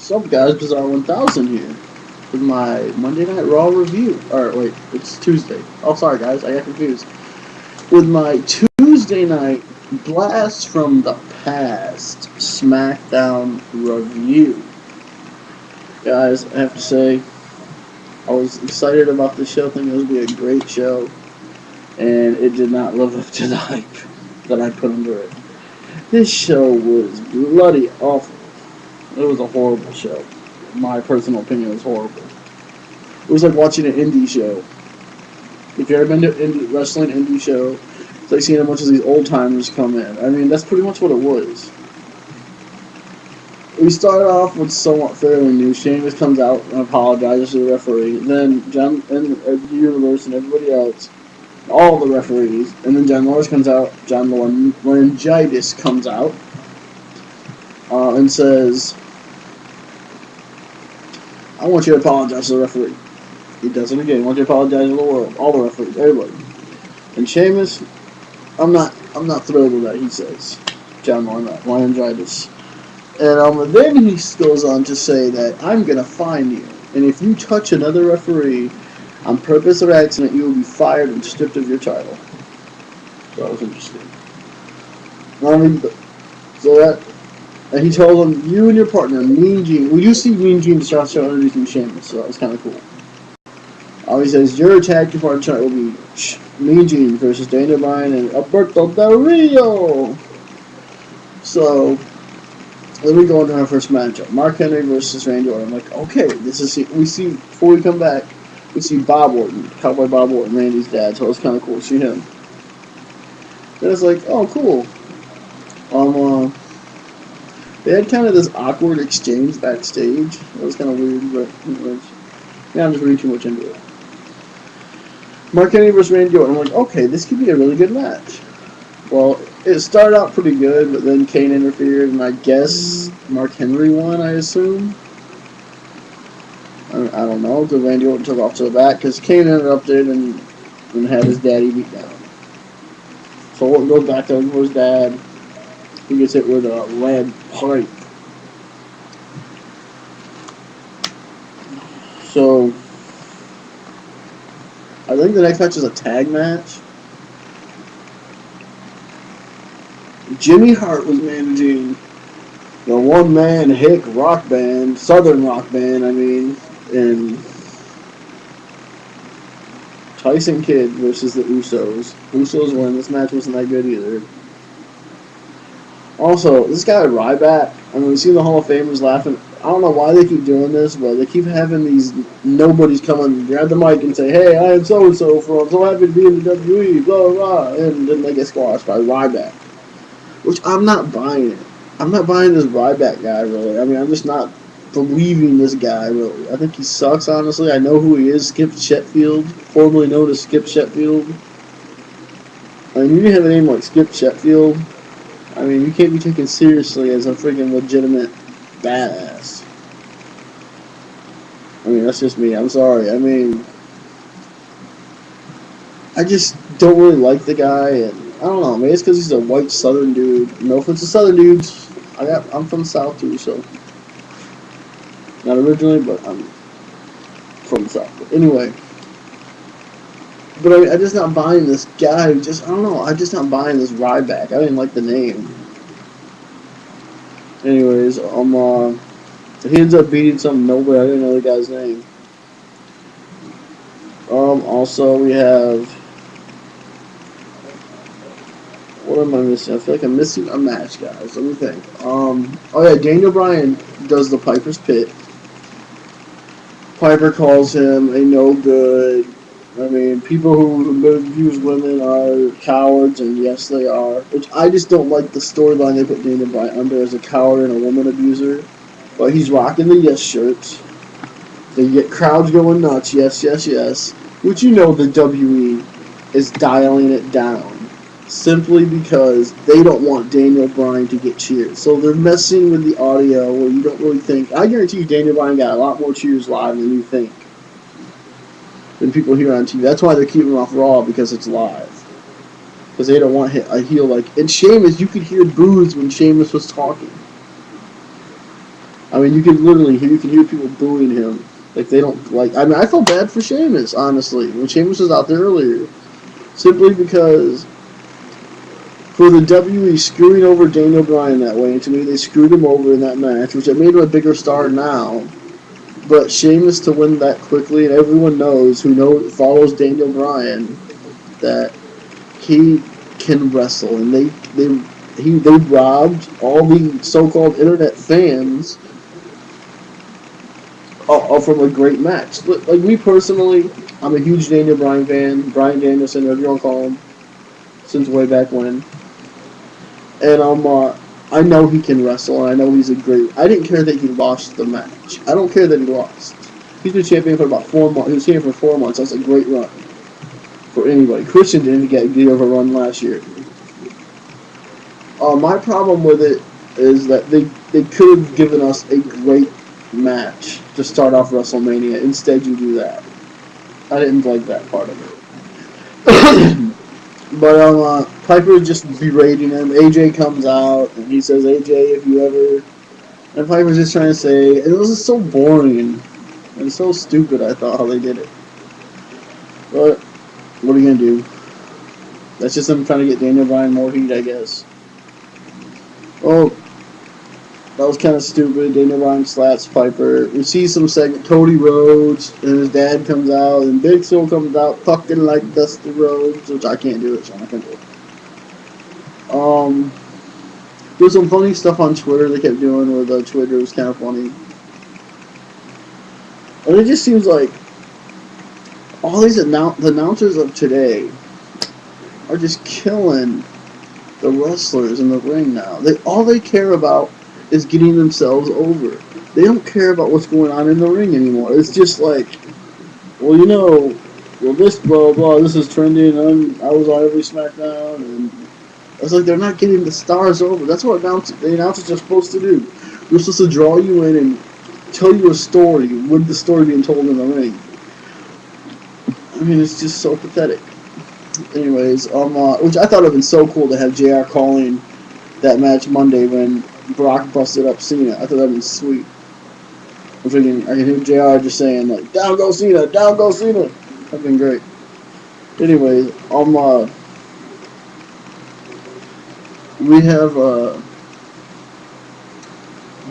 What's up, guys? Bizarre 1000 here with my Monday Night Raw review. Or, wait, it's Tuesday. Oh, sorry, guys, I got confused. With my Tuesday night blast from the past SmackDown review. Guys, I have to say, I was excited about this show, thinking it was going to be a great show, and it did not live up to the hype that I put under it. This show was bloody awful. It was a horrible show. My personal opinion, was horrible. It was like watching an indie show. If you've ever been to an wrestling indie show, it's like seeing a bunch of these old timers come in. I mean, that's pretty much what it was. We started off with somewhat fairly new. Sheamus comes out and apologizes to the referee. Then John and the Universe and everybody else, all the referees, and then John Lawrence comes out. John Laryngitis comes out and says, I want you to apologize to the referee. He does it again. I want you to apologize to the world, all the referees, everybody. And Sheamus, I'm not thrilled with that. He says, John Laryngitis, and then he goes on to say that I'm gonna fine you, and if you touch another referee on purpose or accident, you will be fired and stripped of your title. So that was interesting. And he told him, you and your partner, Mean Gene. Well, you see Mean Gene start introducing Sheamus, so that was kind of cool. He says, your tag team partner tonight will be Mean Gene versus Daniel Bryan and Alberto Del Rio. So, then we go into our first matchup. Mark Henry versus Randy Orton. I'm like, okay, before we come back, we see Bob Orton, Cowboy Bob Orton, Randy's dad, so it was kind of cool to see him. Then it's like, oh, cool. They had kind of this awkward exchange backstage. It was kind of weird, but anyways. Yeah, I'm just reading too much into it. Mark Henry versus Randy Orton. I'm like, okay, this could be a really good match. Well, it started out pretty good, but then Kane interfered, and I guess Mark Henry won, I assume. I don't know, because Randy Orton took off to the back, because Kane interrupted and had his daddy beat down. So Orton goes back there for his dad. He gets hit with a lead pipe. So, I think the next match is a tag match. Jimmy Hart was managing the one-man hick rock band, southern rock band, and Tyson Kidd versus the Usos. Usos win. This match wasn't that good either. Also, this guy Ryback, we've seen the Hall of Famers laughing. I don't know why they keep doing this, but they keep having these nobodies come and grab the mic and say, hey, I am so-and-so from so happy to be in the WWE, blah, blah, blah, and then they get squashed by Ryback. Which I'm not buying it. I'm not buying this Ryback guy, really. I'm just not believing this guy, really. I think he sucks, honestly. I know who he is, Skip Sheffield, formerly known as Skip Sheffield. You have a name like Skip Sheffield. You can't be taken seriously as a freaking legitimate badass. That's just me. I'm sorry. I just don't really like the guy, and I don't know. Maybe it's because he's a white Southern dude. No offense to Southern dudes. I'm from the South too, so not originally, but I'm from the South. But anyway, I'm just not buying this guy. I'm just not buying this Ryback. I didn't like the name. Anyways, he ends up beating some nobody. I didn't know the guy's name. Also we have, what am I missing? I feel like I'm missing a match, guys. Let me think. Daniel Bryan does the Piper's Pit. Piper calls him a no good. People who abuse women are cowards, and yes, they are. Which I just don't like the storyline they put Daniel Bryan under as a coward and a woman abuser. But he's rocking the yes shirts. They get crowds going nuts, yes, yes, yes. Which the WWE is dialing it down. Simply because they don't want Daniel Bryan to get cheered. So they're messing with the audio where you don't really think. I guarantee you Daniel Bryan got a lot more cheers live than you think. Than people hear on TV. That's why they're keeping him off Raw, because it's live. Because they don't want a heel like... And Sheamus, you could hear boos when Sheamus was talking. I mean, you can literally hear people booing him. Like, they don't like. I mean, I felt bad for Sheamus, honestly, when Sheamus was out there earlier, simply because for the WWE screwing over Daniel Bryan that way, and to me they screwed him over in that match, which made him a bigger star now. But Sheamus to win that quickly, and everyone knows follows Daniel Bryan that he can wrestle, and they robbed all the so-called internet fans from a great match. Like me personally, I'm a huge Daniel Bryan fan, Bryan Danielson, whatever you want to call him, since way back when. And I know he can wrestle, and I know he's a great. I didn't care that he lost the match. I don't care that he lost. He's been champion for about 4 months. He was champion for 4 months. That's a great run for anybody. Christian didn't get a run last year. My problem with it is that they could have given us a great match to start off WrestleMania. Instead, you do that. I didn't like that part of it. But Piper just berating him. AJ comes out and he says, "AJ, if you ever..." And Piper's just trying to say, and it was just so boring and so stupid. I thought how they did it. But what are you gonna do? That's just them trying to get Daniel Bryan more heat, I guess. Oh, that was kind of stupid. Daniel Bryan slaps Piper. We see some segment. Cody Rhodes and his dad comes out, and Big Show comes out fucking like Dusty Rhodes, which I can't do it, so I'm not gonna do it. There's some funny stuff on Twitter they kept doing where the Twitter was kind of funny. And it just seems like all these the announcers of today are just killing the wrestlers in the ring now. All they care about is getting themselves over. They don't care about what's going on in the ring anymore. It's just like, well, this blah blah, this is trending, and I was on every SmackDown, and it's like they're not getting the stars over. That's what the announcers are supposed to do. They're supposed to draw you in and tell you a story with the story being told in the ring. I mean, it's just so pathetic. Anyways, which I thought it would have been so cool to have JR calling that match Monday when Brock busted up Cena. I thought that would have been sweet. I can hear JR just saying, like, "Down go Cena, down go Cena." That would have been great. Anyways, we have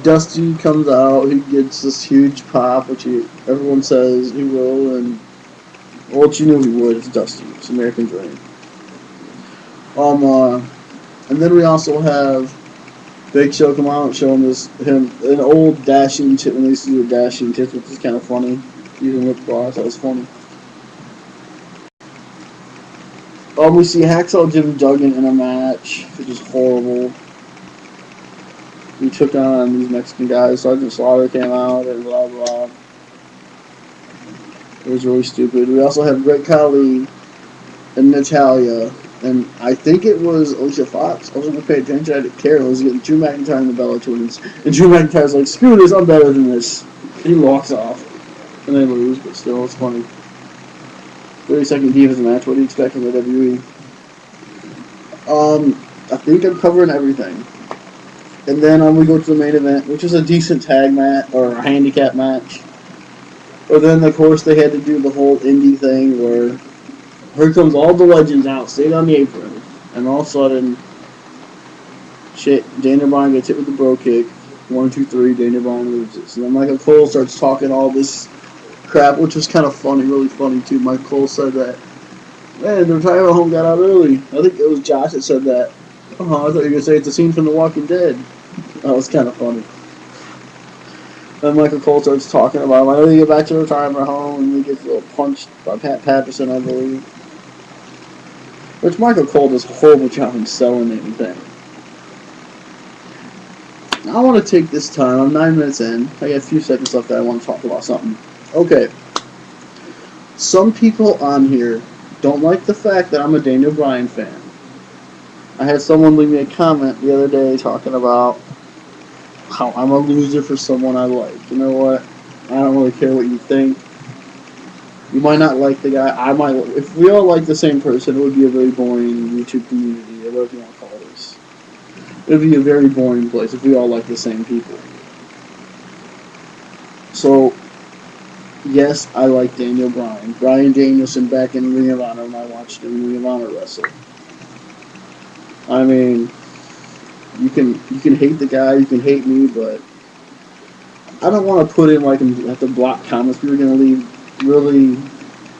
Dusty comes out. He gets this huge pop, which everyone says he will, and well, you knew he would. It's Dusty. It's American Dream. And then we also have Big Show come out and show him an old dashing tip when they used to do dashing tips, which is kind of funny. Using lip gloss, that was funny. We see Hacksaw Jim Duggan in a match, which is horrible. He took on these Mexican guys. Sergeant Slaughter came out and blah blah. It was really stupid. We also have Great Khali and Natalia, and I think it was Alicia Fox. I wasn't going to pay attention. I didn't care. I was getting Drew McIntyre and the Bella Twins. And Drew McIntyre's like, "Screw this, I'm better than this." And he walks off. And they lose, but still, it's funny. 30-second Divas match. What do you expect from the WWE? I think I'm covering everything. And then we go to the main event, which is a decent tag match, or a handicap match. But then, of course, they had to do the whole indie thing where here comes all the legends out, stayed on the apron, and all of a sudden, Daniel Bryan gets hit with the bro kick. 1, 2, 3, Daniel Bryan loses. And then Michael Cole starts talking all this crap, which was kind of funny, really funny too. Michael Cole said that, "Man, the retirement home got out early." I think it was Josh that said that. I thought you were going to say it's a scene from The Walking Dead. That was kind of funny. Then Michael Cole starts talking about, "I know you get back to the retirement home," and he gets a little punched by Pat Patterson, I believe. Which Michael Cole does a horrible job in selling anything. I want to take this time. I'm 9 minutes in. I got a few seconds left that I want to talk about something. Okay. Some people on here don't like the fact that I'm a Daniel Bryan fan. I had someone leave me a comment the other day talking about how I'm a loser for someone I like. You know what? I don't really care what you think. You might not like the guy. I might. If we all like the same person, it would be a very boring YouTube community, or whatever you want to call this. It would be a very boring place if we all like the same people. So, yes, I like Daniel Bryan. Bryan Danielson back in Ring of Honor when I watched him in Ring of Honor wrestle. I mean, you can hate the guy, you can hate me, but I don't want to put in like have to block comments. People are gonna leave really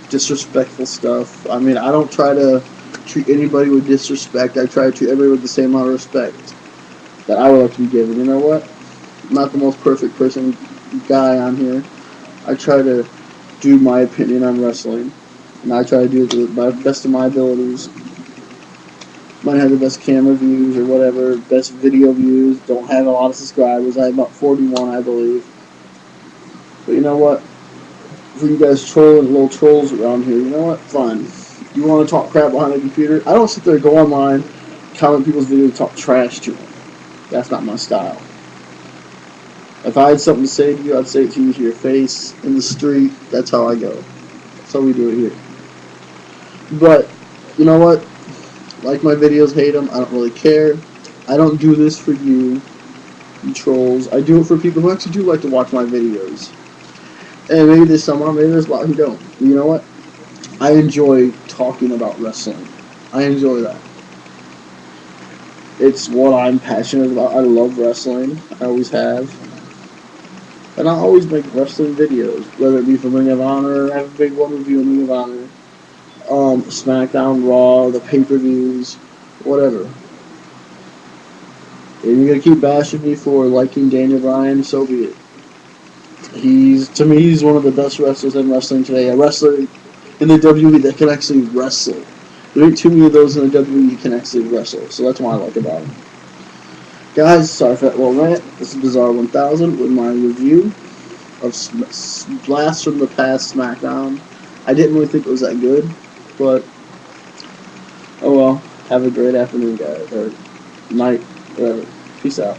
disrespectful stuff. I mean, I don't try to treat anybody with disrespect. I try to treat everybody with the same amount of respect that I would like to be given. You know what? I'm not the most perfect guy on here. I try to do my opinion on wrestling, and I try to do it to the best of my abilities. Might have the best camera views or whatever, best video views. Don't have a lot of subscribers. I have about 41, I believe. But you know what? For you guys trolling little trolls around here, you know what? Fine. You want to talk crap behind a computer? I don't sit there and go online, comment people's videos, and talk trash to them. That's not my style. If I had something to say to you, I'd say it to you to your face, in the street. That's how I go. That's how we do it here. But, you know what? Like my videos, hate them. I don't really care. I don't do this for you trolls. I do it for people who actually do like to watch my videos. And maybe there's someone, maybe there's a lot who don't. You know what? I enjoy talking about wrestling. I enjoy that. It's what I'm passionate about. I love wrestling. I always have. And I always make wrestling videos, whether it be for Ring of Honor, I have a big one review of Ring of Honor, SmackDown, Raw, the pay-per-views, whatever. If you're gonna keep bashing me for liking Daniel Bryan, so be it. To me, he's one of the best wrestlers in wrestling today. A wrestler in the WWE that can actually wrestle. There ain't too many of those in the WWE that can actually wrestle, so that's what I like about him. Guys, sorry for that little rant. This is Bizarre 1000 with my review of Blast from the Past SmackDown. I didn't really think it was that good, but oh well. Have a great afternoon, guys, or night, whatever. Peace out.